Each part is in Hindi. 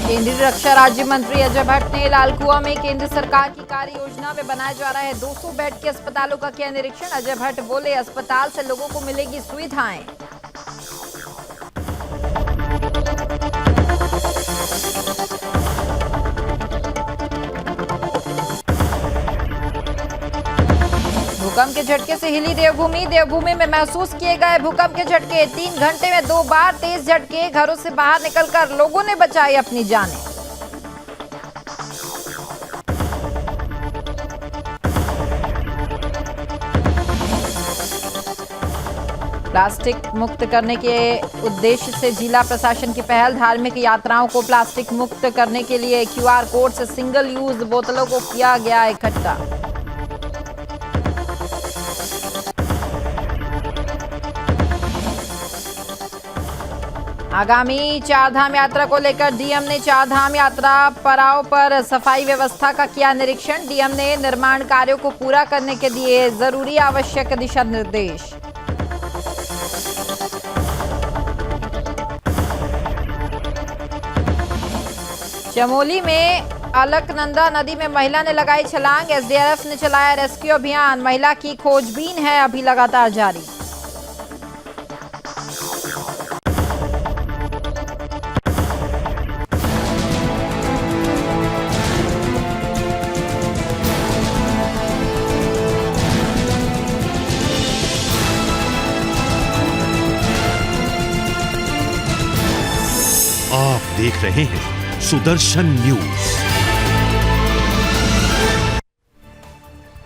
केंद्रीय रक्षा राज्य मंत्री अजय भट्ट ने लालकुआ में केंद्र सरकार की कार्य योजना में बनाया जा रहा है 200 बेड के अस्पतालों का किया निरीक्षण। अजय भट्ट बोले, अस्पताल से लोगों को मिलेगी सुविधाएं। भूकंप के झटके से हिली देवभूमि। देवभूमि में महसूस किए गए भूकंप के झटके। 3 घंटे में 2 बार तेज झटके। घरों से बाहर निकलकर लोगों ने बचाई अपनी जानें। प्लास्टिक मुक्त करने के उद्देश्य से जिला प्रशासन की पहल। धार्मिक यात्राओं को प्लास्टिक मुक्त करने के लिए QR कोड से सिंगल यूज बोतलों को किया गया इकट्ठा। आगामी चारधाम यात्रा को लेकर डीएम ने चारधाम यात्रा पड़ाव पर सफाई व्यवस्था का किया निरीक्षण। डीएम ने निर्माण कार्यों को पूरा करने के दिए जरूरी आवश्यक दिशा निर्देश। चमोली में अलकनंदा नदी में महिला ने लगाई छलांग। एसडीआरएफ ने चलाया रेस्क्यू अभियान। महिला की खोजबीन है अभी लगातार जारी। आप देख रहे हैं सुदर्शन न्यूज।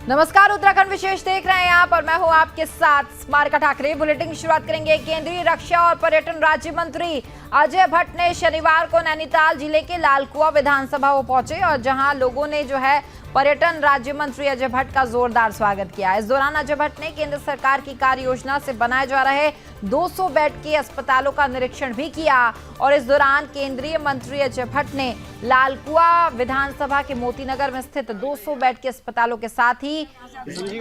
नमस्कार, उत्तराखंड विशेष देख रहे हैं आप और मैं हूं आपके साथ स्मारिका ठाकरे। बुलेटिन की शुरुआत करेंगे। केंद्रीय रक्षा और पर्यटन राज्य मंत्री अजय भट्ट ने शनिवार को नैनीताल जिले के लालकुआ विधानसभा वो पहुंचे और जहां लोगों ने जो है पर्यटन राज्य मंत्री अजय भट्ट का जोरदार स्वागत किया। इस दौरान अजय भट्ट ने केंद्र सरकार की कार्य योजना से बनाए जा रहे 200 बेड के अस्पतालों का निरीक्षण भी किया और इस दौरान केंद्रीय मंत्री अजय भट्ट ने लालकुआ विधानसभा के मोतीनगर में स्थित 200 बेड के अस्पतालों के साथ ही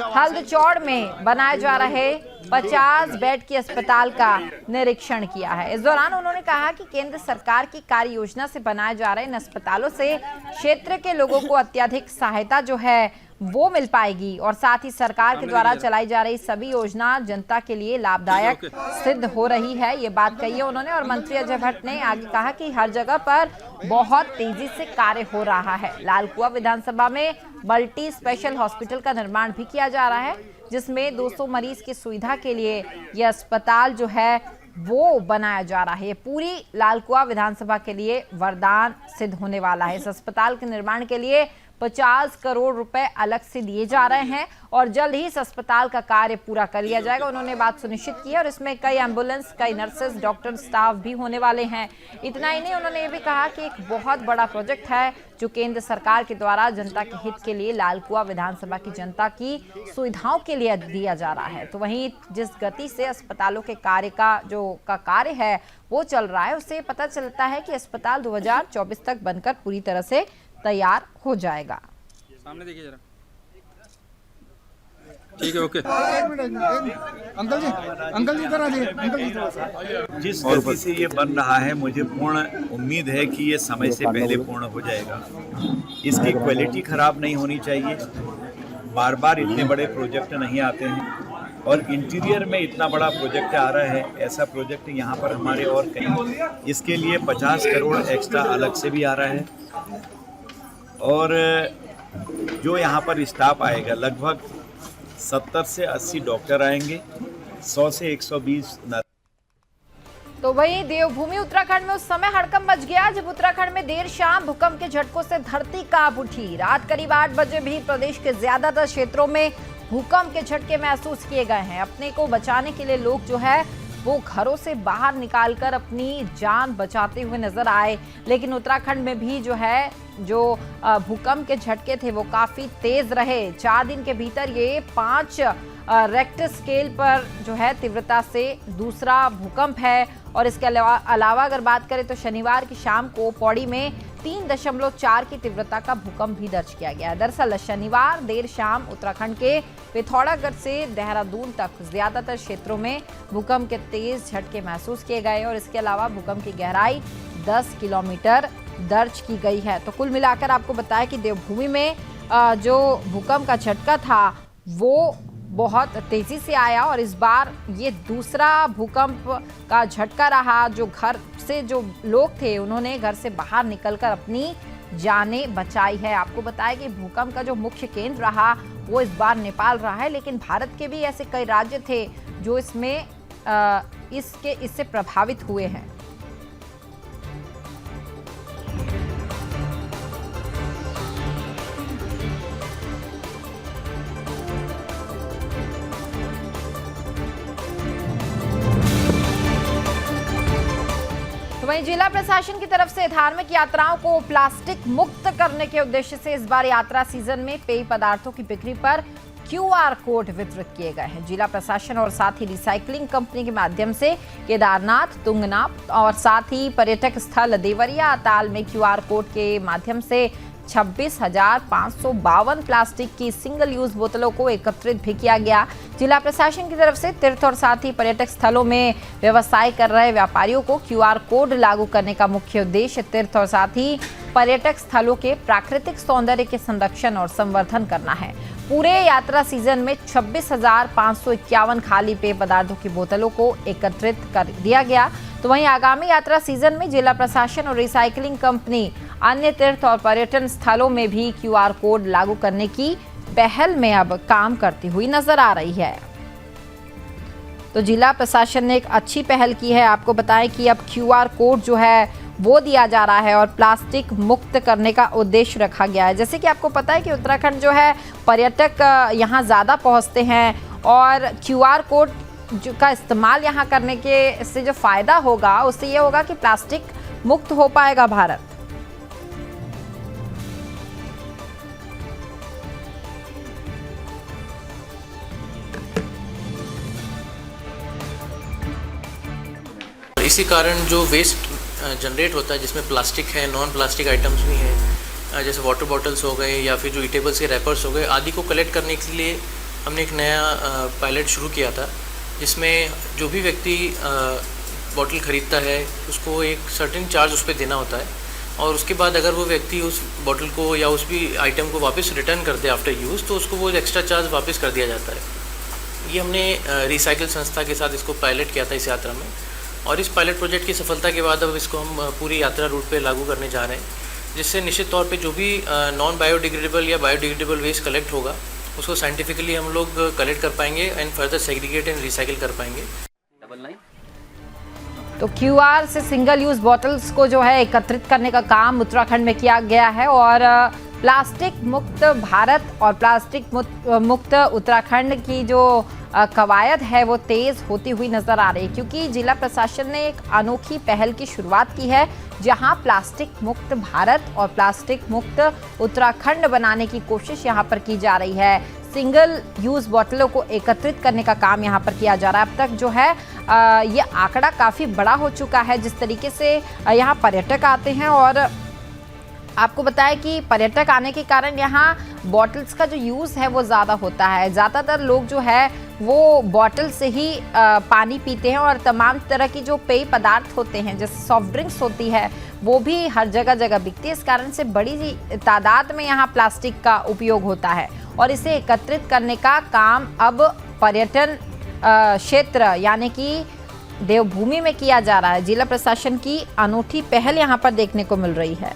हल्दचौड़ में बनाए जा रहे 50 बेड के अस्पताल का निरीक्षण किया है। इस दौरान उन्होंने कहा कि केंद्र सरकार की कार्य योजना से बनाए जा रहे इन अस्पतालों से क्षेत्र के लोगों को अत्यधिक सहायता जो है वो मिल पाएगी और साथ ही सरकार के द्वारा चलाई जा रही सभी योजना जनता के लिए लाभदायक सिद्ध हो रही है। ये बात कही है उन्होंने और मंत्री अजय भट्ट ने आगे कहा कि हर जगह पर बहुत तेजी से कार्य हो रहा है। लालकुआ विधानसभा में मल्टी स्पेशल हॉस्पिटल का निर्माण भी किया जा रहा है जिसमें 200 मरीज की सुविधा के लिए यह अस्पताल जो है वो बनाया जा रहा है। पूरी लालकुआ विधानसभा के लिए वरदान सिद्ध होने वाला है। इस अस्पताल के निर्माण के लिए 50 करोड़ रुपए अलग से दिए जा रहे हैं और जल्द ही इस अस्पताल का कार्य पूरा कर लिया जाएगा। उन्होंने बात सुनिश्चित की और इसमें कई एम्बुलेंस, कई नर्सेज, डॉक्टर, स्टाफ भी होने वाले हैं। इतना ही नहीं, उन्होंने ये भी कहा कि एक बहुत बड़ा प्रोजेक्ट है जो केंद्र सरकार के द्वारा जनता के हित के लिए लालकुआ विधानसभा की जनता की सुविधाओं के लिए दिया जा रहा है। तो वहीं जिस गति से अस्पतालों के कार्य का कार्य है वो चल रहा है उससे पता चलता है कि अस्पताल 2024 तक बनकर पूरी तरह से तैयार हो जाएगा। सामने देखिए जरा। ठीक है, ओके। अंकल जी इधर आ जाइए। अंकल जी थोड़ा सा। जिस गति से ये बन रहा है मुझे पूर्ण उम्मीद है कि ये समय से पहले पूर्ण हो जाएगा। इसकी क्वालिटी खराब नहीं होनी चाहिए। बार बार इतने बड़े प्रोजेक्ट नहीं आते हैं और इंटीरियर में इतना बड़ा प्रोजेक्ट आ रहा है। ऐसा प्रोजेक्ट यहाँ पर हमारे और कहीं, इसके लिए 50 करोड़ एक्स्ट्रा अलग से भी आ रहा है और जो यहाँ पर स्टाफ आएगा लगभग 70 से 80 डॉक्टर आएंगे, 100 से 120 नर्स। तो वहीं देवभूमि उत्तराखंड में उस समय हड़कंप मच गया जब उत्तराखंड में देर शाम भूकंप के झटकों से धरती कांप उठी। रात करीब 8 बजे भी प्रदेश के ज्यादातर क्षेत्रों में भूकंप के झटके महसूस किए गए हैं। अपने को बचाने के लिए लोग जो है वो घरों से बाहर निकालकर अपनी जान बचाते हुए नजर आए, लेकिन उत्तराखंड में भी जो भूकंप के झटके थे वो काफी तेज रहे। 4 दिन के भीतर ये 5 रेक्टर स्केल पर जो है तीव्रता से दूसरा भूकंप है। और इसके अलावा अगर बात करें तो शनिवार की शाम को पौड़ी में 3.4 की तीव्रता का भूकंप भी दर्ज किया गया। दरअसल शनिवार देर शाम उत्तराखंड के पिथौरागढ़ से देहरादून तक ज्यादातर क्षेत्रों में भूकंप के तेज झटके महसूस किए गए और इसके अलावा भूकंप की गहराई 10 किलोमीटर दर्ज की गई है। तो कुल मिलाकर आपको बताया कि देवभूमि में जो भूकंप का झटका था वो बहुत तेजी से आया और इस बार ये दूसरा भूकंप का झटका रहा। जो घर से जो लोग थे उन्होंने घर से बाहर निकलकर अपनी जानें बचाई है। आपको बताया कि भूकंप का जो मुख्य केंद्र रहा वो इस बार नेपाल रहा है, लेकिन भारत के भी ऐसे कई राज्य थे जो इससे प्रभावित हुए हैं। तो वहीं जिला प्रशासन की तरफ से धार्मिक यात्राओं को प्लास्टिक मुक्त करने के उद्देश्य से इस बार यात्रा सीजन में पेय पदार्थों की बिक्री पर QR कोड वितरित किए गए हैं। जिला प्रशासन और साथ ही रिसाइकलिंग कंपनी के माध्यम से केदारनाथ, तुंगनाथ और साथ ही पर्यटक स्थल देवरिया ताल में QR कोड के माध्यम से 26,552 प्लास्टिक की सिंगल यूज बोतलों को एकत्रित भी किया गया। जिला प्रशासन की तरफ से तीर्थ और साथ ही पर्यटक स्थलों में व्यवसाय कर रहे व्यापारियों को QR कोड लागू करने का मुख्य उद्देश्य तीर्थ और साथ ही पर्यटक स्थलों के प्राकृतिक सौंदर्य के संरक्षण और संवर्धन करना है। पूरे यात्रा सीजन में 26,551 खाली पेय पदार्थों की बोतलों को एकत्रित कर दिया गया। तो वहीं आगामी यात्रा सीजन में जिला प्रशासन और रिसाइकलिंग कंपनी अन्य तीर्थ और पर्यटन स्थलों में भी QR कोड लागू करने की पहल में अब काम करती हुई नजर आ रही है। तो जिला प्रशासन ने एक अच्छी पहल की है। आपको बताएं कि अब QR कोड जो है वो दिया जा रहा है और प्लास्टिक मुक्त करने का उद्देश्य रखा गया है। जैसे कि आपको पता है कि उत्तराखंड जो है पर्यटक यहाँ ज़्यादा पहुँचते हैं और QR कोड का इस्तेमाल यहाँ करने के से जो फ़ायदा होगा उससे ये होगा कि प्लास्टिक मुक्त हो पाएगा भारत। इसी कारण जो वेस्ट जनरेट होता है जिसमें प्लास्टिक है, नॉन प्लास्टिक आइटम्स भी हैं, जैसे वाटर बॉटल्स हो गए या फिर जो ईटेबल्स के रैपर्स हो गए आदि को कलेक्ट करने के लिए हमने एक नया पायलट शुरू किया था, जिसमें जो भी व्यक्ति बॉटल ख़रीदता है उसको एक सर्टेन चार्ज उस पर देना होता है और उसके बाद अगर वो व्यक्ति उस बॉटल को या उस भी आइटम को वापस रिटर्न कर दे आफ्टर यूज़ तो उसको वो एक्स्ट्रा चार्ज वापस कर दिया जाता है। ये हमने रिसाइकिल संस्था के साथ इसको पायलट किया था इस यात्रा में और इस पायलट प्रोजेक्ट की सफलता के बाद अब इसको हम पूरी यात्रा रूट पे लागू करने जा रहे हैं, जिससे निश्चित तौर पे जो भी नॉन बायोडिग्रेडेबल या बायोडिग्रेडेबल वेस्ट कलेक्ट होगा उसको साइंटिफिकली हम लोग कलेक्ट कर पाएंगे and further segregate and recycle कर पाएंगे। तो QR से सिंगल यूज बॉटल्स को जो है एकत्रित करने का काम उत्तराखंड में किया गया है और प्लास्टिक मुक्त भारत और प्लास्टिक मुक्त उत्तराखंड की जो कवायद है वो तेज होती हुई नजर आ रही है, क्योंकि जिला प्रशासन ने एक अनोखी पहल की शुरुआत की है जहां प्लास्टिक मुक्त भारत और प्लास्टिक मुक्त उत्तराखंड बनाने की कोशिश यहां पर की जा रही है। सिंगल यूज बोतलों को एकत्रित करने का काम यहां पर किया जा रहा है। अब तक जो है ये आंकड़ा काफ़ी बड़ा हो चुका है। जिस तरीके से यहाँ पर्यटक आते हैं और आपको बताया कि पर्यटक आने के कारण यहाँ बॉटल्स का जो यूज़ है वो ज़्यादा होता है। ज़्यादातर लोग जो है वो बॉटल से ही पानी पीते हैं और तमाम तरह की जो पेय पदार्थ होते हैं जैसे सॉफ्ट ड्रिंक्स होती है वो भी हर जगह बिकती है। इस कारण से बड़ी तादाद में यहाँ प्लास्टिक का उपयोग होता है और इसे एकत्रित करने का काम अब पर्यटन क्षेत्र यानी कि देवभूमि में किया जा रहा है। जिला प्रशासन की अनूठी पहल यहाँ पर देखने को मिल रही है।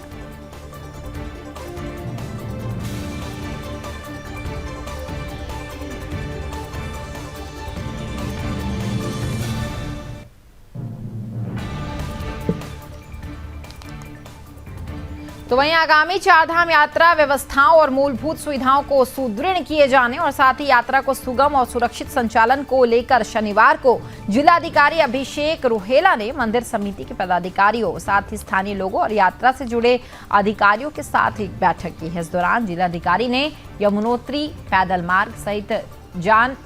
तो वहीं आगामी चारधाम यात्रा व्यवस्थाओं और मूलभूत सुविधाओं को सुदृढ़ किए जाने और साथ ही यात्रा को सुगम और सुरक्षित संचालन को लेकर शनिवार को जिलाधिकारी अभिषेक रुहेला ने मंदिर समिति के पदाधिकारियों साथ ही स्थानीय लोगों और यात्रा से जुड़े अधिकारियों के साथ एक बैठक की है। इस दौरान जिलाधिकारी ने यमुनोत्री पैदल मार्ग सहित जान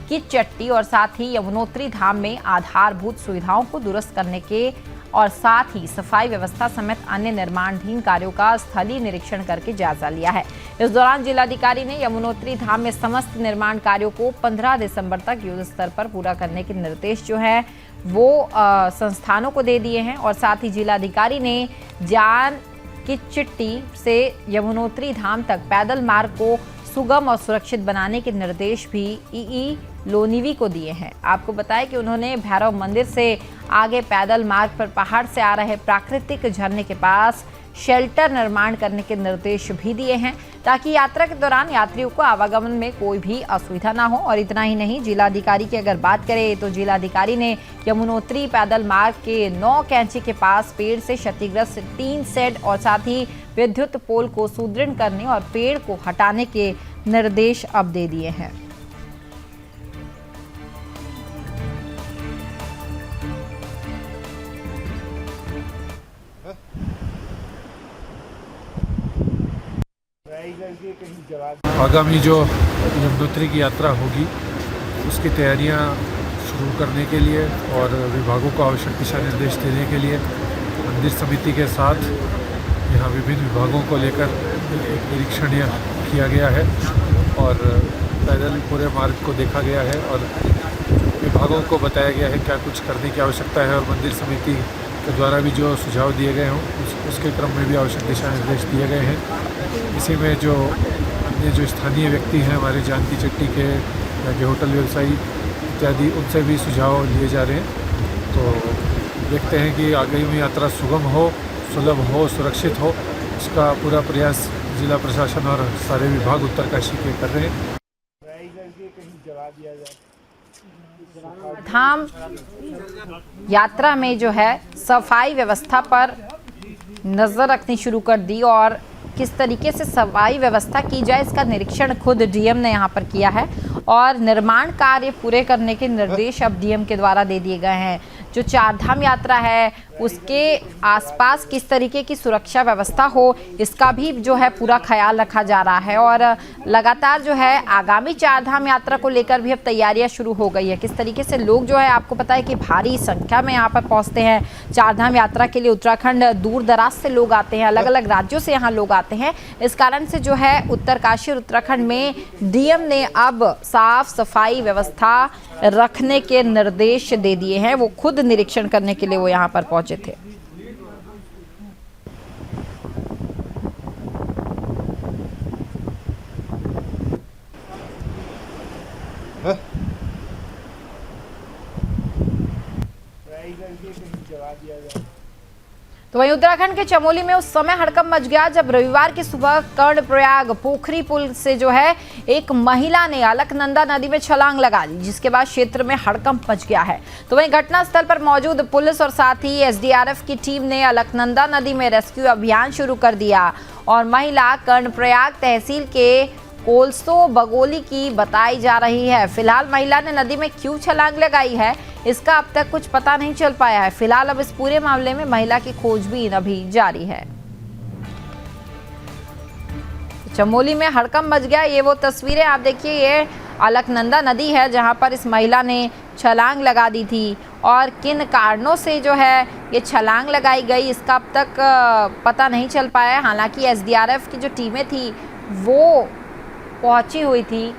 की चट्टी और साथ ही यमुनोत्री धाम में आधारभूत सुविधाओं को दुरुस्त करने के और साथ ही सफाई व्यवस्था समेत अन्य निर्माणाधीन कार्यों का स्थलीय निरीक्षण करके जायजा लिया है। इस दौरान जिलाधिकारी ने यमुनोत्री धाम में समस्त निर्माण कार्यों को 15 दिसंबर तक युद्ध स्तर पर पूरा करने के निर्देश जो है वो संस्थानों को दे दिए हैं और साथ ही जिलाधिकारी ने जान की चिट्टी से यमुनोत्री धाम तक पैदल मार्ग को सुगम और सुरक्षित बनाने के निर्देश भी ईई लोनीवी को दिए हैं। आपको बताएं कि उन्होंने भैरव मंदिर से आगे पैदल मार्ग पर पहाड़ से आ रहे प्राकृतिक झरने के पास शेल्टर निर्माण करने के निर्देश भी दिए हैं ताकि यात्रा के दौरान यात्रियों को आवागमन में कोई भी असुविधा ना हो। और इतना ही नहीं, जिलाधिकारी की अगर बात करें तो जिलाधिकारी ने यमुनोत्री पैदल मार्ग के 9 कैंची के पास पेड़ से क्षतिग्रस्त 3 शेड और साथ ही विद्युत पोल को सुदृढ़ करने और पेड़ को हटाने के निर्देश अब दे दिए हैं। आगामी जो यमुनोत्री की यात्रा होगी उसकी तैयारियां शुरू करने के लिए और विभागों को आवश्यक दिशा निर्देश देने के लिए मंदिर समिति के साथ यहाँ विभिन्न विभागों को लेकर एक निरीक्षण किया गया है और पैदल पूरे मार्ग को देखा गया है और विभागों को बताया गया है क्या कुछ करने की आवश्यकता है और मंदिर समिति के द्वारा भी जो सुझाव दिए गए हों उसके क्रम में भी आवश्यक दिशा निर्देश दिए गए हैं। इसी में जो अन्य जो स्थानीय व्यक्ति हैं हमारे जानकी चट्टी के या के होटल व्यवसायी इत्यादि उनसे भी सुझाव लिए जा रहे हैं। तो देखते हैं कि आगामी यात्रा सुगम हो, सुलभ हो, सुरक्षित हो, इसका पूरा प्रयास जिला प्रशासन और सारे विभाग उत्तरकाशी के कर रहे हैं। धाम यात्रा में जो है सफाई व्यवस्था पर नजर रखनी शुरू कर दी और किस तरीके से सफाई व्यवस्था की जाए इसका निरीक्षण खुद डीएम ने यहाँ पर किया है और निर्माण कार्य पूरे करने के निर्देश अब डीएम के द्वारा दे दिए गए हैं। जो चारधाम यात्रा है उसके आसपास किस तरीके की सुरक्षा व्यवस्था हो इसका भी जो है पूरा ख्याल रखा जा रहा है और लगातार जो है आगामी चारधाम यात्रा को लेकर भी अब तैयारियां शुरू हो गई है। किस तरीके से लोग जो है आपको पता है कि भारी संख्या में यहाँ पर पहुँचते हैं चारधाम यात्रा के लिए। उत्तराखंड दूर दराज से लोग आते हैं, अलग अलग राज्यों से यहाँ लोग आते हैं। इस कारण से जो है उत्तरकाशी और उत्तराखंड में डीएम ने अब साफ सफाई व्यवस्था रखने के निर्देश दे दिए हैं। वो खुद निरीक्षण करने के लिए वो यहाँ पर पहुंचे थे। तो वहीं उत्तराखंड के चमोली में उस समय हड़कंप मच गया जब रविवार की सुबह कर्णप्रयाग पोखरी पुल से जो है एक महिला ने अलकनंदा नदी में छलांग लगा दी, जिसके बाद क्षेत्र में हड़कंप मच गया है। तो वहीं घटनास्थल पर मौजूद पुलिस और साथ ही एसडीआरएफ की टीम ने अलकनंदा नदी में रेस्क्यू अभियान शुरू कर दिया और महिला कर्णप्रयाग तहसील के कोलसो बगोली की बताई जा रही है। फिलहाल महिला ने नदी में क्यों छलांग लगाई है इसका अब तक कुछ पता नहीं चल पाया है। फिलहाल अब इस पूरे मामले में महिला की खोजबीन अभी जारी है। चमोली में हड़कंप मच गया, ये वो तस्वीरें आप देखिए। ये अलकनंदा नदी है जहां पर इस महिला ने छलांग लगा दी थी और किन कारणों से जो है ये छलांग लगाई गई इसका अब तक पता नहीं चल पाया है। हालांकि एसडीआरएफ की जो टीमें थी वो पहुंची हुई थी।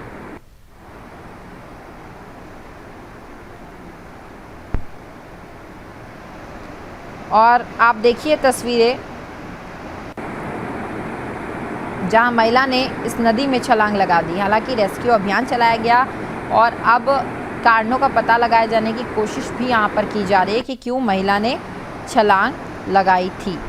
और आप देखिए तस्वीरें जहां महिला ने इस नदी में छलांग लगा दी। हालांकि रेस्क्यू अभियान चलाया गया और अब कारणों का पता लगाए जाने की कोशिश भी यहां पर की जा रही है कि क्यों महिला ने छलांग लगाई थी।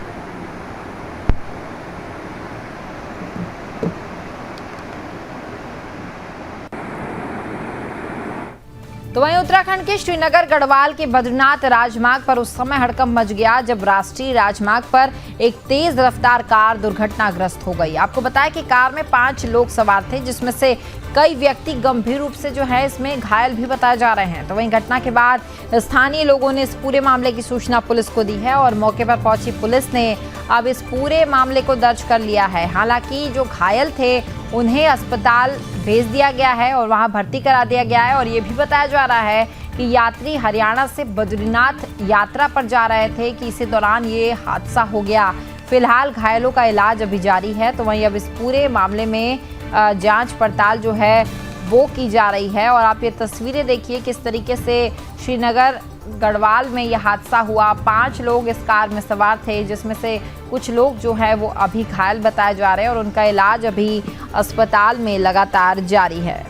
तो वहीं उत्तराखंड के श्रीनगर गढ़वाल के बद्रीनाथ राजमार्ग पर उस समय हड़कंप मच गया जब राष्ट्रीय राजमार्ग पर एक तेज रफ्तार कार दुर्घटनाग्रस्त हो गई। आपको बताया कि कार में 5 लोग सवार थे, जिसमें से कई व्यक्ति गंभीर रूप से जो है इसमें घायल भी बताए जा रहे हैं। तो वहीं घटना के बाद स्थानीय लोगों ने इस पूरे मामले की सूचना पुलिस को दी है और मौके पर पहुंची पुलिस ने अब इस पूरे मामले को दर्ज कर लिया है। हालांकि जो घायल थे उन्हें अस्पताल भेज दिया गया है और वहां भर्ती करा दिया गया है और ये भी बताया जा रहा है कि यात्री हरियाणा से बद्रीनाथ यात्रा पर जा रहे थे कि इसी दौरान ये हादसा हो गया। फिलहाल घायलों का इलाज अभी जारी है। तो वहीं अब इस पूरे मामले में जांच पड़ताल जो है वो की जा रही है। और आप ये तस्वीरें देखिए किस तरीके से श्रीनगर गढ़वाल में यह हादसा हुआ। 5 लोग इस कार में सवार थे, जिसमें से कुछ लोग जो है वो अभी घायल बताए जा रहे हैं और उनका इलाज अभी अस्पताल में लगातार जारी है।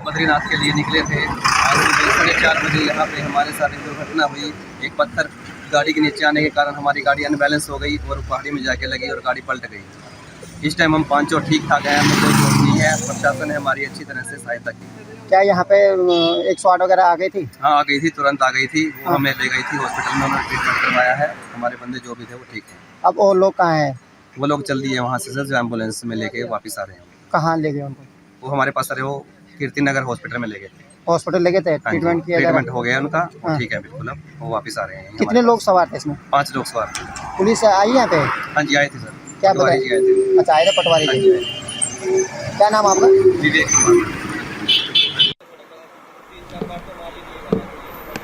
बद्रीनाथ के लिए निकले थे। आज 4:30 बजे यहाँ पे हमारे साथ एक दुर्घटना हुई। एक पत्थर गाड़ी के नीचे आने के कारण हमारी गाड़ी अनबैलेंस हो गई और पहाड़ी में जाके लगी और गाड़ी पलट गई। इस टाइम हम 5 ठीक ठाक हैं, हमें कोई चोट नहीं है। प्रशासन ने हमारी अच्छी तरह से सहायता की। क्या यहाँ पे 108 वगैरह आ गई थी? हाँ, आ गई थी, तुरंत आ गई थी। वो हमें ले गई थी हॉस्पिटल में, उन्होंने ट्रीटमेंट करवाया है। हमारे बंदे जो भी थे वो ठीक हैं। अब वो लोग कहाँ हैं? वो लोग जल्दी है वहाँ से सर, जो एम्बुलेंस में लेके वापस आ रहे हैं। कहाँ ले गए उनको? वो हमारे पास आ रहे, वो कीर्ति नगर हॉस्पिटल में ले गए थे। हॉस्पिटल ले गए थे, ट्रीटमेंट किया? ट्रीटमेंट हो गया उनका, वो ठीक है बिल्कुल। अब वो वापस आ रहे हैं। कितने लोग सवार थे इसमें? 5 लोग सवार थे। पुलिस आई यहाँ पे? हाँ जी, आए थे सर। क्या पटवारी जी आए थे। अच्छा, आए थे पटवारी जी। क्या नाम आपका? विवेक कुमार।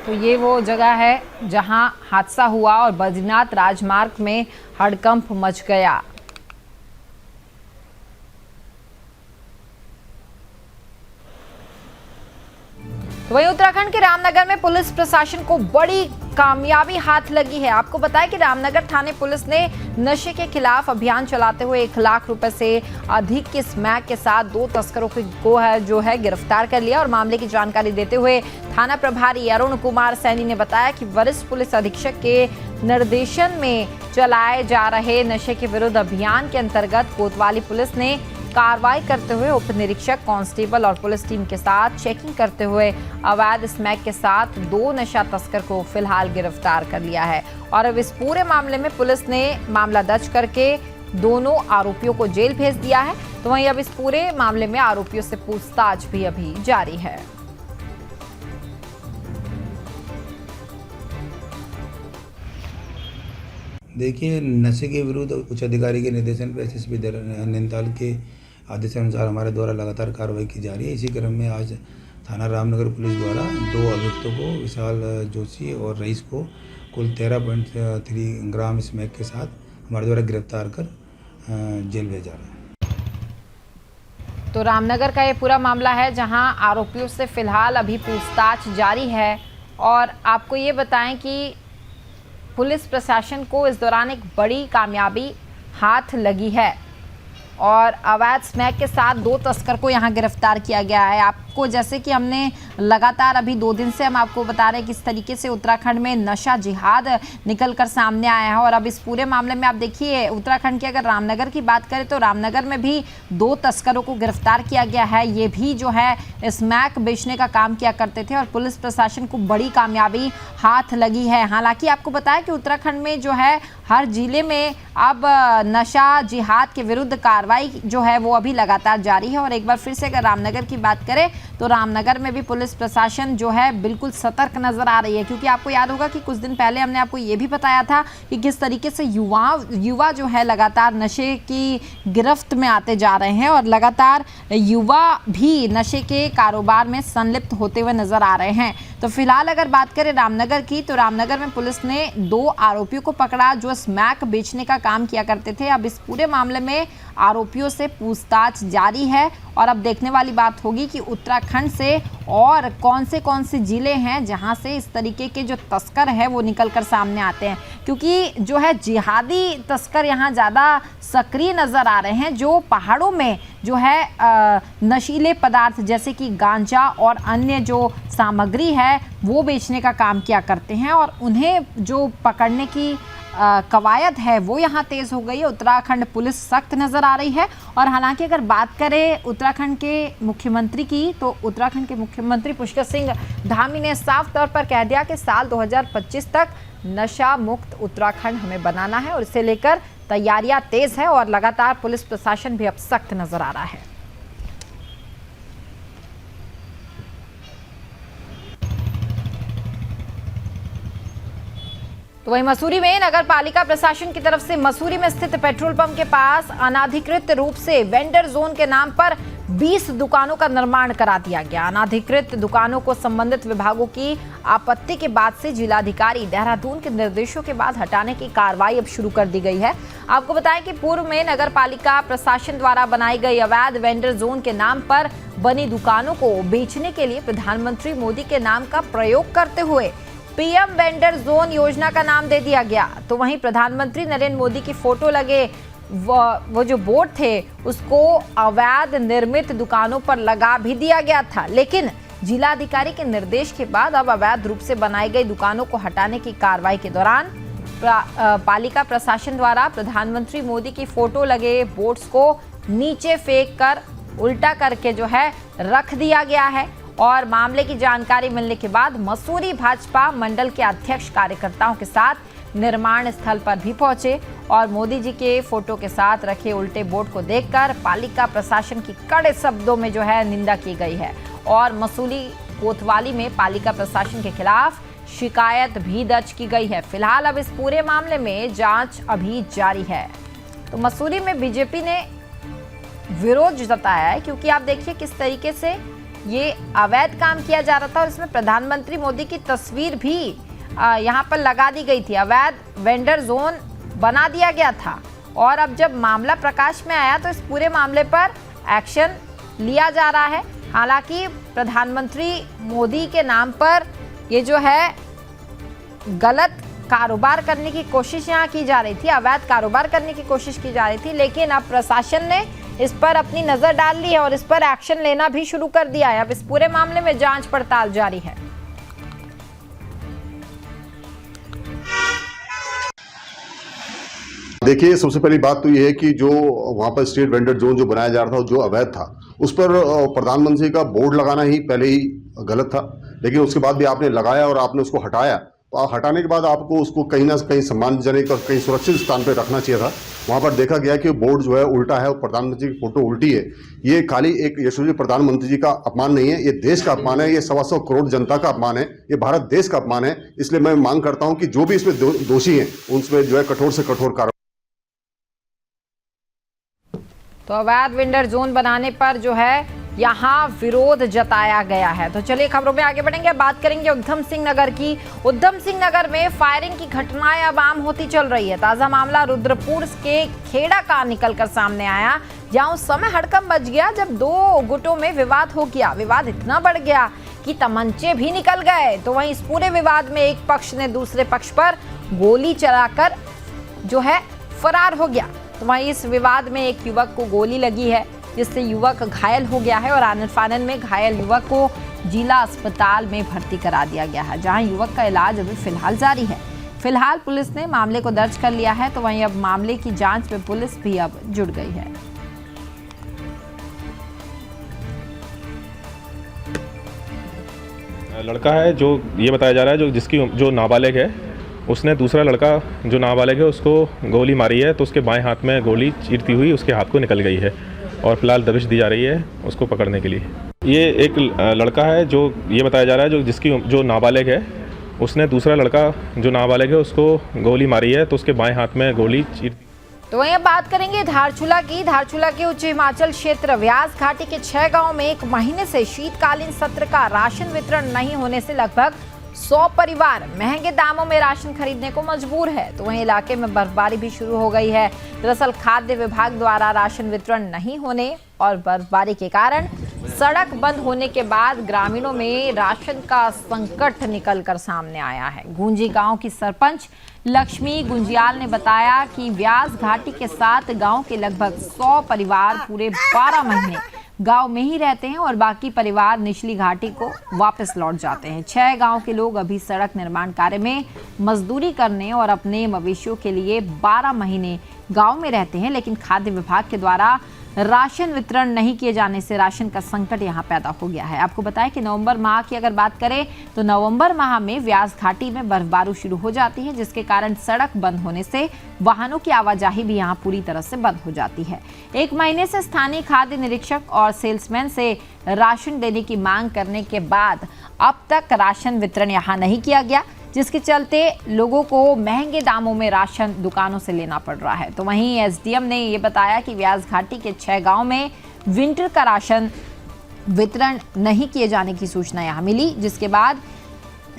तो ये वो जगह है जहां हादसा हुआ और बद्रीनाथ राजमार्ग में हड़कंप मच गया। तो वहीं उत्तराखंड के रामनगर में पुलिस प्रशासन को बड़ी कामयाबी हाथ लगी है। आपको बताया कि रामनगर थाने पुलिस ने नशे के खिलाफ अभियान चलाते हुए 1 लाख रुपए से अधिक के स्मैक के साथ 2 तस्करों को जो है गिरफ्तार कर लिया। और मामले की जानकारी देते हुए थाना प्रभारी अरुण कुमार सैनी ने बताया कि वरिष्ठ पुलिस अधीक्षक के निर्देशन में चलाए जा रहे नशे के विरुद्ध अभियान के अंतर्गत कोतवाली पुलिस ने कार्रवाई करते हुए उप निरीक्षक, कांस्टेबल और पुलिस टीम के साथ चेकिंग करते हुए अवैध स्मैक के साथ 2 नशा तस्कर को फिलहाल गिरफ्तार कर लिया है। और अब इस पूरे मामले में पुलिस ने मामला दर्ज करके दोनों आरोपियों को जेल भेज दिया है। तो वहीं अब इस पूरे मामले में आरोपियों से पूछताछ भी अभी जारी है। देखिए, नशे के विरुद्ध उच्च अधिकारी के निर्देशन पर एसएसपी नैनीताल के आदेशानुसार हमारे द्वारा लगातार कार्रवाई की जा रही है। इसी क्रम में आज थाना रामनगर पुलिस द्वारा 2 अभियुक्तों को, विशाल जोशी और रईस को, कुल 13.3 ग्राम स्मैक के साथ हमारे द्वारा गिरफ्तार कर जेल भेजा रहा है। तो रामनगर का ये पूरा मामला है जहां आरोपियों से फिलहाल अभी पूछताछ जारी है। और आपको ये बताएं कि पुलिस प्रशासन को इस दौरान एक बड़ी कामयाबी हाथ लगी है और अवैध स्मैक के साथ 2 तस्कर को यहां गिरफ्तार किया गया है। आपको जैसे कि हमने लगातार अभी 2 दिन से हम आपको बता रहे हैं किस तरीके से उत्तराखंड में नशा जिहाद निकलकर सामने आया है। और अब इस पूरे मामले में आप देखिए, उत्तराखंड की अगर रामनगर की बात करें तो रामनगर में भी 2 तस्करों को गिरफ्तार किया गया है। ये भी जो है स्मैक बेचने का काम किया करते थे और पुलिस प्रशासन को बड़ी कामयाबी हाथ लगी है। हालांकि आपको बताया कि उत्तराखंड में जो है हर जिले में अब नशा जिहाद के विरुद्ध कार्रवाई जो है वो अभी लगातार जारी है। और एक बार फिर से अगर रामनगर की बात करें तो रामनगर में भी पुलिस प्रशासन जो है बिल्कुल सतर्क नजर आ रही है। क्योंकि आपको याद होगा कि कुछ दिन पहले हमने आपको ये भी बताया था कि किस तरीके से युवा जो है लगातार नशे की गिरफ्त में आते जा रहे हैं और लगातार युवा भी नशे के कारोबार में संलिप्त होते हुए नजर आ रहे हैं। तो फिलहाल अगर बात करें रामनगर की तो रामनगर में पुलिस ने 2 आरोपियों को पकड़ा जो स्मैक बेचने का काम किया करते थे। अब इस पूरे मामले में आरोपियों से पूछताछ जारी है और अब देखने वाली बात होगी कि उत्तराखंड से और कौन से जिले हैं जहां से इस तरीके के जो तस्कर है वो निकलकर सामने आते हैं। क्योंकि जो है जिहादी तस्कर यहां ज़्यादा सक्रिय नज़र आ रहे हैं जो पहाड़ों में जो है नशीले पदार्थ जैसे कि गांजा और अन्य जो सामग्री है वो बेचने का काम किया करते हैं और उन्हें जो पकड़ने की कवायद है वो यहाँ तेज़ हो गई है। उत्तराखंड पुलिस सख्त नज़र आ रही है। और हालांकि अगर बात करें उत्तराखंड के मुख्यमंत्री की तो उत्तराखंड के मुख्यमंत्री पुष्कर सिंह धामी ने साफ तौर पर कह दिया कि साल 2025 तक नशा मुक्त उत्तराखंड हमें बनाना है और इसे लेकर तैयारियां तेज़ है और लगातार पुलिस प्रशासन भी अब सख्त नज़र आ रहा है। तो वहीं मसूरी में नगर पालिका प्रशासन की तरफ से मसूरी में स्थित पेट्रोल पंप के पास अनाधिकृत रूप से वेंडर जोन के नाम पर 20 दुकानों का निर्माण करा दिया गया। अनाधिकृत दुकानों को संबंधित विभागों की आपत्ति के बाद से जिलाधिकारी देहरादून के निर्देशों के बाद हटाने की कार्रवाई अब शुरू कर दी गई है। आपको बताएं कि पूर्व में नगर पालिका प्रशासन द्वारा बनाई गई अवैध वेंडर जोन के नाम पर बनी दुकानों को बेचने के लिए प्रधानमंत्री मोदी के नाम का प्रयोग करते हुए पीएम वेंडर जोन योजना का नाम दे दिया गया। तो वहीं प्रधानमंत्री नरेंद्र मोदी की फोटो लगे वो जो बोर्ड थे उसको अवैध निर्मित दुकानों पर लगा भी दिया गया था, लेकिन जिलाधिकारी के निर्देश के बाद अब अवैध रूप से बनाई गई दुकानों को हटाने की कार्रवाई के दौरान पालिका प्रशासन द्वारा प्रधानमंत्री मोदी की फोटो लगे बोर्ड्स को नीचे फेंक कर उल्टा करके जो है रख दिया गया है। और मामले की जानकारी मिलने के बाद मसूरी भाजपा मंडल के अध्यक्ष कार्यकर्ताओं के साथ निर्माण स्थल पर भी पहुंचे और मोदी जी के फोटो के साथ रखे उल्टे बोर्ड को देखकर पालिका प्रशासन की कड़े शब्दों में जो है निंदा की गई है और मसूरी कोतवाली में पालिका प्रशासन के खिलाफ शिकायत भी दर्ज की गई है। फिलहाल अब इस पूरे मामले में जांच अभी जारी है। तो मसूरी में बीजेपी ने विरोध जताया है क्योंकि आप देखिए किस तरीके से ये अवैध काम किया जा रहा था और इसमें प्रधानमंत्री मोदी की तस्वीर भी यहाँ पर लगा दी गई थी। अवैध वेंडर जोन बना दिया गया था और अब जब मामला प्रकाश में आया तो इस पूरे मामले पर एक्शन लिया जा रहा है। हालांकि प्रधानमंत्री मोदी के नाम पर ये जो है गलत कारोबार करने की कोशिश यहाँ की जा रही थी, अवैध कारोबार करने की कोशिश की जा रही थी, लेकिन अब प्रशासन ने इस पर अपनी नजर डाल ली है और इस पर एक्शन लेना भी शुरू कर दिया है। अब इस पूरे मामले में जांच पड़ताल जारी है। देखिए, सबसे पहली बात तो ये है कि जो वहाँ पर स्ट्रीट वेंडर जोन जो बनाया जा रहा था, जो अवैध था, उस पर प्रधानमंत्री का बोर्ड लगाना ही पहले ही गलत था, लेकिन उसके बाद भी आपने लगाया और आपने उसको हटाया। तो हटाने के बाद आपको उसको कहीं ना कहीं सम्मानजनक और कहीं सुरक्षित स्थान पर रखना चाहिए था। वहाँ पर देखा गया कि बोर्ड जो है उल्टा है और प्रधानमंत्री की फोटो उल्टी है। ये खाली एक यशस्वी प्रधानमंत्री जी का अपमान नहीं है, ये देश का अपमान है, ये 125 करोड़ जनता का अपमान है, ये भारत देश का अपमान है। इसलिए मैं मांग करता हूँ कि जो भी इसमें दोषी हैं उनमें जो है कठोर से कठोर कार्रवाई। तो अवैध वेंडर जोन बनाने पर जो है यहाँ विरोध जताया गया है। तो चलिए खबरों में आगे बढ़ेंगे, बात करेंगे उधम सिंह नगर की। उधम सिंह नगर में फायरिंग की घटनाएं अब आम होती चल रही है। ताजा मामला रुद्रपुर के खेड़ा का निकलकर सामने आया, जहां उस समय हड़कंप मच गया जब दो गुटों में विवाद हो गया। विवाद इतना बढ़ गया कि तमंचे भी निकल गए। तो वहीं इस पूरे विवाद में एक पक्ष ने दूसरे पक्ष पर गोली चलाकर जो है फरार हो गया। तो वहीं इस विवाद में एक युवक को गोली लगी है, जिससे युवक घायल हो गया है और आनन फानन में घायल युवक को जिला अस्पताल में भर्ती करा दिया गया है, जहां युवक का इलाज अभी फिलहाल जारी है। फिलहाल पुलिस ने मामले को दर्ज कर लिया है। तो वहीं अब मामले की जांच में पुलिस भी अब जुड़ गई है। लड़का है जो ये बताया जा रहा है जो नाबालिग है, उसने दूसरा लड़का जो नाबालिग है उसको गोली मारी है, तो उसके बाएं हाथ में गोली चीरती हुई उसके हाथ को निकल गई है और फिलहाल दबिश दी जा रही है उसको पकड़ने के लिए। ये एक लड़का है जो ये बताया जा रहा है जो नाबालिग है, उसने दूसरा लड़का जो नाबालिग है उसको गोली मारी है, तो उसके बाएं हाथ में गोली चीर। तो वहीं अब बात करेंगे धारचूला की। धारचूला के उच्च हिमाचल क्षेत्र व्यास घाटी के 6 गांव में 1 महीने से शीतकालीन सत्र का राशन वितरण नहीं होने से लगभग 100 परिवार महंगे दामों में राशन खरीदने को मजबूर है। तो वहीं इलाके में बर्फबारी भी शुरू हो गई है। दरअसल खाद्य विभाग द्वारा राशन वितरण नहीं होने और बर्फबारी के कारण सड़क बंद होने के बाद ग्रामीणों में राशन का संकट निकलकर सामने आया है। गुंजी गांव की सरपंच लक्ष्मी गुंजियाल ने बताया कि व्यास घाटी के 7 गांव के लगभग 100 परिवार पूरे 12 महीने गांव में ही रहते हैं और बाकी परिवार निचली घाटी को वापस लौट जाते हैं। 6 गांव के लोग अभी सड़क निर्माण कार्य में मजदूरी करने और अपने मवेशियों के लिए 12 महीने गांव में रहते हैं, लेकिन खाद्य विभाग के द्वारा राशन वितरण नहीं किए जाने से राशन का संकट यहां पैदा हो गया है। आपको बताएं कि नवंबर माह की अगर बात करें तो नवंबर माह में व्यास घाटी में बर्फबारी शुरू हो जाती है, जिसके कारण सड़क बंद होने से वाहनों की आवाजाही भी यहां पूरी तरह से बंद हो जाती है। 1 महीने से स्थानीय खाद्य निरीक्षक और सेल्समैन से राशन देने की मांग करने के बाद अब तक राशन वितरण यहां नहीं किया गया, जिसके चलते लोगों को महंगे दामों में राशन दुकानों से लेना पड़ रहा है। तो वहीं एसडीएम ने ये बताया कि व्यास घाटी के 6 गांव में विंटर का राशन वितरण नहीं किए जाने की सूचना यहाँ मिली, जिसके बाद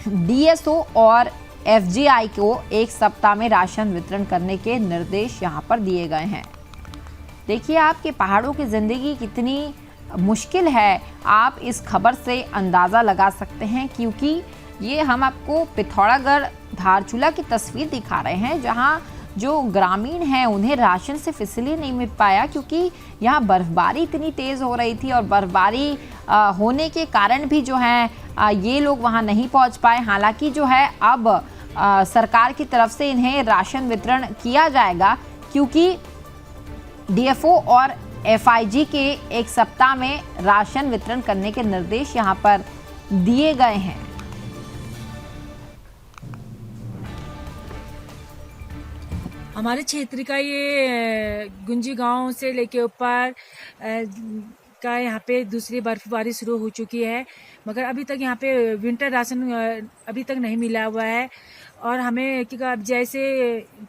डीएसओ और एफजीआई को 1 सप्ताह में राशन वितरण करने के निर्देश यहाँ पर दिए गए हैं। देखिए आपके पहाड़ों की ज़िंदगी कितनी मुश्किल है, आप इस खबर से अंदाज़ा लगा सकते हैं, क्योंकि ये हम आपको पिथौरागढ़ धारचूला की तस्वीर दिखा रहे हैं, जहाँ जो ग्रामीण हैं उन्हें राशन सिर्फ इसलिए नहीं मिल पाया क्योंकि यहाँ बर्फबारी इतनी तेज़ हो रही थी, और बर्फबारी होने के कारण भी जो है ये लोग वहाँ नहीं पहुँच पाए। हालांकि जो है अब सरकार की तरफ से इन्हें राशन वितरण किया जाएगा, क्योंकि डीएफओ और एफआईजी के 1 सप्ताह में राशन वितरण करने के निर्देश यहाँ पर दिए गए हैं। हमारे क्षेत्र का ये गुंजी गांव से लेके ऊपर का यहाँ पे दूसरी बर्फबारी शुरू हो चुकी है, मगर अभी तक यहाँ पे विंटर राशन अभी तक नहीं मिला हुआ है। और हमें जैसे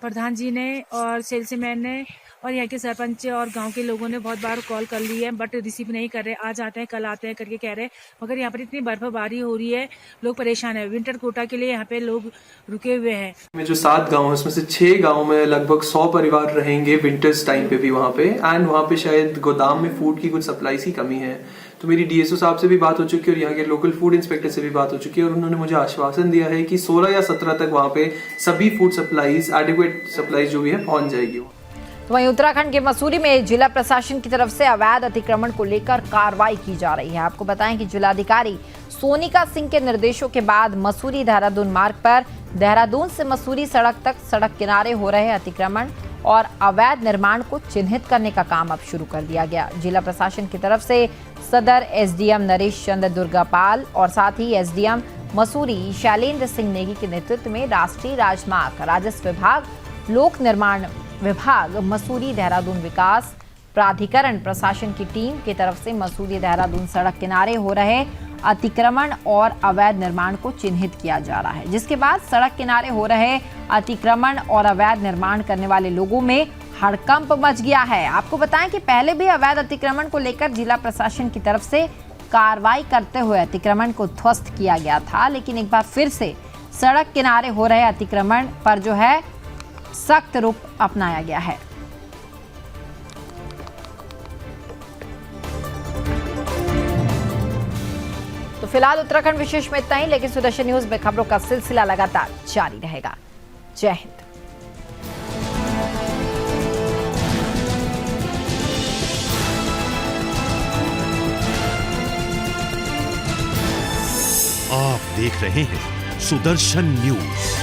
प्रधान जी ने और सेल्समैन ने और यहाँ के सरपंच और गांव के लोगों ने बहुत बार कॉल कर ली है, बट रिसीव नहीं कर रहे। आज आते हैं कल आते हैं करके कह रहे हैं, मगर यहाँ पर इतनी बर्फबारी हो रही है, लोग परेशान है। विंटर कोटा के लिए यहाँ पे लोग रुके हुए हैं। में जो 7 गांव है उसमें से 6 गांव में लगभग 100 परिवार रहेंगे विंटर्स टाइम पे भी वहाँ पे, एंड वहाँ पे शायद गोदाम में फूड की कुछ सप्लाईज की कमी है। तो मेरी डीएसओ साहब से भी बात हो चुकी है और यहाँ के लोकल फूड इंस्पेक्टर से भी बात हो चुकी है, और उन्होंने मुझे आश्वासन दिया है कि 16 या 17 तक वहाँ पे सभी फूड सप्लाईज, एडिक्वेट सप्लाईज जो भी है पहुँच जाएगी। तो वहीं उत्तराखंड के मसूरी में जिला प्रशासन की तरफ से अवैध अतिक्रमण को लेकर कार्रवाई की जा रही है। आपको बताएं कि जिलाधिकारी सोनिका सिंह के निर्देशों के बाद मसूरी देहरादून मार्ग पर देहरादून से मसूरी सड़क तक सड़क किनारे हो रहे अतिक्रमण और अवैध निर्माण को चिन्हित करने का काम अब शुरू कर दिया गया। जिला प्रशासन की तरफ से सदर एसडीएम नरेश चंद्र दुर्गापाल और साथ ही एसडीएम मसूरी शैलेंद्र सिंह नेगी के नेतृत्व में राष्ट्रीय राजमार्ग, राजस्व विभाग, लोक निर्माण विभाग, मसूरी देहरादून विकास प्राधिकरण प्रशासन की टीम की तरफ से मसूरी देहरादून सड़क किनारे हो रहे अतिक्रमण और अवैध निर्माण को चिन्हित किया जा रहा है, जिसके बाद सड़क किनारे हो रहे अतिक्रमण और अवैध निर्माण करने वाले लोगों में हड़कंप मच गया है। आपको बताएं कि पहले भी अवैध अतिक्रमण को लेकर जिला प्रशासन की तरफ से कार्रवाई करते हुए अतिक्रमण को ध्वस्त किया गया था, लेकिन एक बार फिर से सड़क किनारे हो रहे अतिक्रमण पर जो है सख्त रूप अपनाया गया है। तो फिलहाल उत्तराखंड विशेष में इतना ही, लेकिन सुदर्शन न्यूज में खबरों का सिलसिला लगातार जारी रहेगा। जय हिंद। आप देख रहे हैं सुदर्शन न्यूज।